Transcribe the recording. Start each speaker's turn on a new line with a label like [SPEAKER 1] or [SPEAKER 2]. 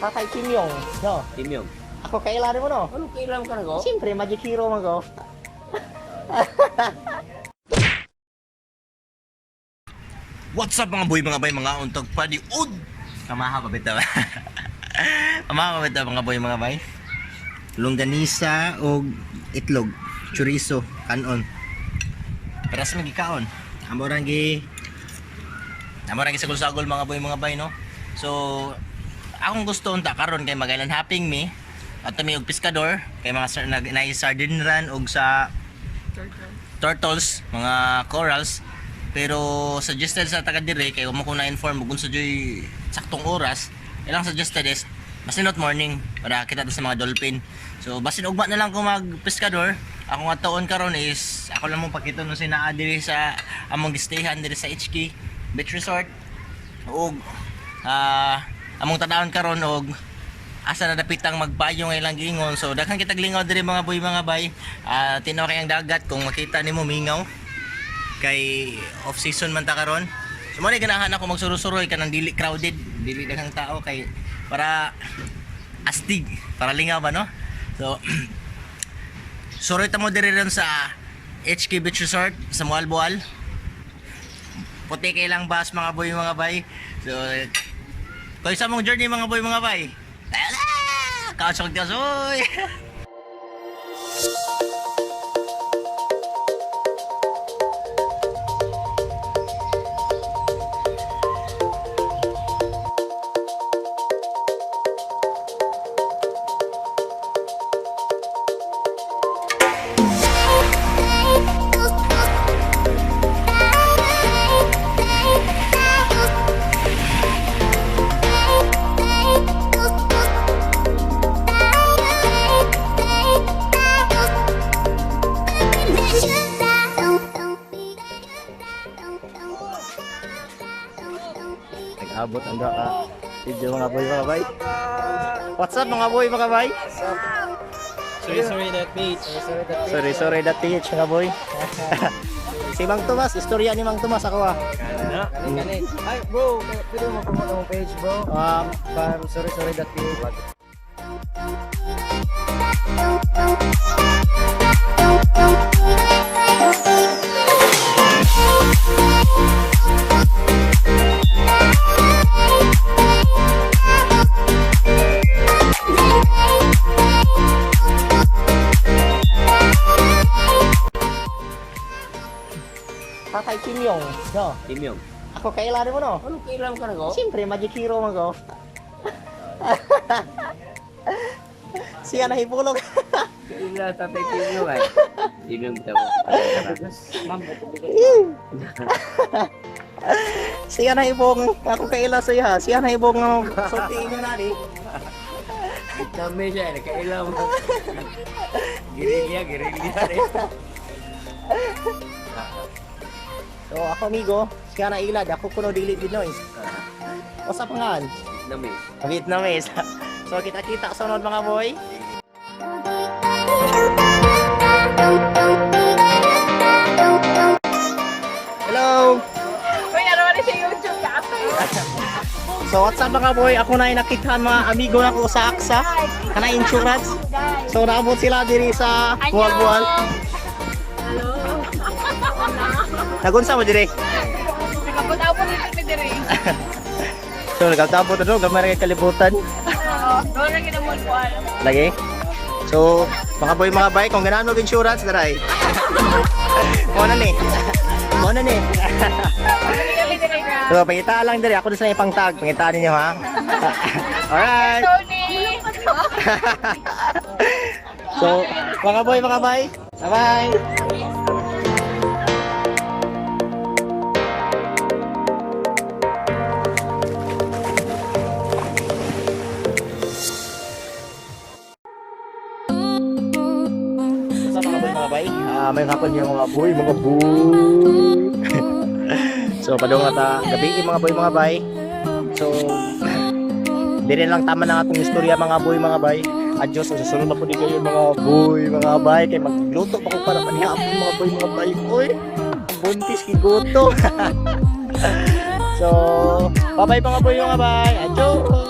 [SPEAKER 1] Kakay Kim Yong, no?
[SPEAKER 2] Kim Yong.
[SPEAKER 1] Ako kailan mo, no?
[SPEAKER 2] Ano kailangan ka na ko?
[SPEAKER 1] Siyempre, Magic Hero mo ko.
[SPEAKER 3] What's up mga boy, mga bay, mga untog paniud. Kamaha pa bitaw. Kamaha pa bitaw mga boy, mga bay. Longganisa o itlog, chorizo, kanon. Pero sa mga kaon, amorangi sagol-sagol mga boy, mga bay, no? So, akong gusto unta karon kay magailan happing me at may og piskador kay mga sardine run og sa turtles, mga corals. Pero suggested sa taga dire kay mo ko na inform kung sa joy saktong oras, ilang suggested is basin not morning para kita sa mga dolphin. So basin ugma na lang ko mag pescador. Ako nga taon karon is ako lang mong pakita no sinaa dire sa among gistayhan dire sa HK Beach Resort. Og among tadawon karon og asa na dapitang magpayo nga ilang gingon. So daghan kitag lingaw dire mga boy, mga bay. Tinaw kay ang dagat kung makita nimo mingaw. Kay off season man ta karon. So mo ni ganahan ako magsuro-suroy kanang dili crowded, dili daghang tao kay para astig, para lingaw ba no? So suroy ta mo diri ron sa HK Beach Resort sa Mualboal. Puti kay lang bus mga boy, mga bay. So kay sa mong journey mga boy, mga bay. Kausog kasoy. Abot ang daka video mga boy, mga bay. What's up mga boy, mga bay?
[SPEAKER 2] Sorry that page.
[SPEAKER 1] Sorry that page mga boy. Si Mang Tomas, istorya ni Mang Tomas ako
[SPEAKER 2] Kani. Ay bro, pwede mo promote ang page bro. Sorry that page.
[SPEAKER 1] Kakay Kim Yong, no?
[SPEAKER 2] Kim Yong.
[SPEAKER 1] Ako kailan mo, no?
[SPEAKER 2] Ano kailangan ka na ko?
[SPEAKER 1] Siyempre, Magic Hero mo ko. Siya na hipulog.
[SPEAKER 2] Kailangan tatay Kim Yong ay. Kim Yong bitaw.
[SPEAKER 1] Siya na hibong, ako kailan siya. Siya na hibong sultiin nyo na di.
[SPEAKER 2] Kami siya, kailangan mo. Girilya rin.
[SPEAKER 1] So ako amigo, siya na ilad, ako kuno dili din noise. O sa pangalan? Vietnamese. So kita-kita sunod mga boy. Hello.
[SPEAKER 4] Uy, ano na sa YouTube ka?
[SPEAKER 1] So what's up mga boy? Ako na ay nakitahan mga amigo na ko sa AXA, kana insurance. So naabot sila diri sa Bual-Bual.
[SPEAKER 4] Hello.
[SPEAKER 1] Nagunsa mo dire?
[SPEAKER 4] Nagapot-apot dito ni Diri.
[SPEAKER 1] So nagkatapos na gamay kay kalibutan.
[SPEAKER 4] Doon na kinamol ko alam.
[SPEAKER 1] Lagi. So, mga boy, mga bay, kung ganaan mo insurance, daray. Muna ni.
[SPEAKER 4] Kami Diri na.
[SPEAKER 1] So, pangitaan lang diri. Ako na sa ipang tag. Pangitaan ninyo, ha? Alright.
[SPEAKER 4] Tony.
[SPEAKER 1] So, mga boy, mga bay. Bye-bye. Mga bay, may kapal yung mga boy. So padung ata gabi mga boy, mga bay. So dire lang tama na atong istorya mga boy, mga bay. Adios, susunod na po di kayo mga boy, mga bay, kay magluto pa ko para panihapon mga boy, mga bay. Oy, buntis kiguto. So bye bye mga boy, mga bay. Adios.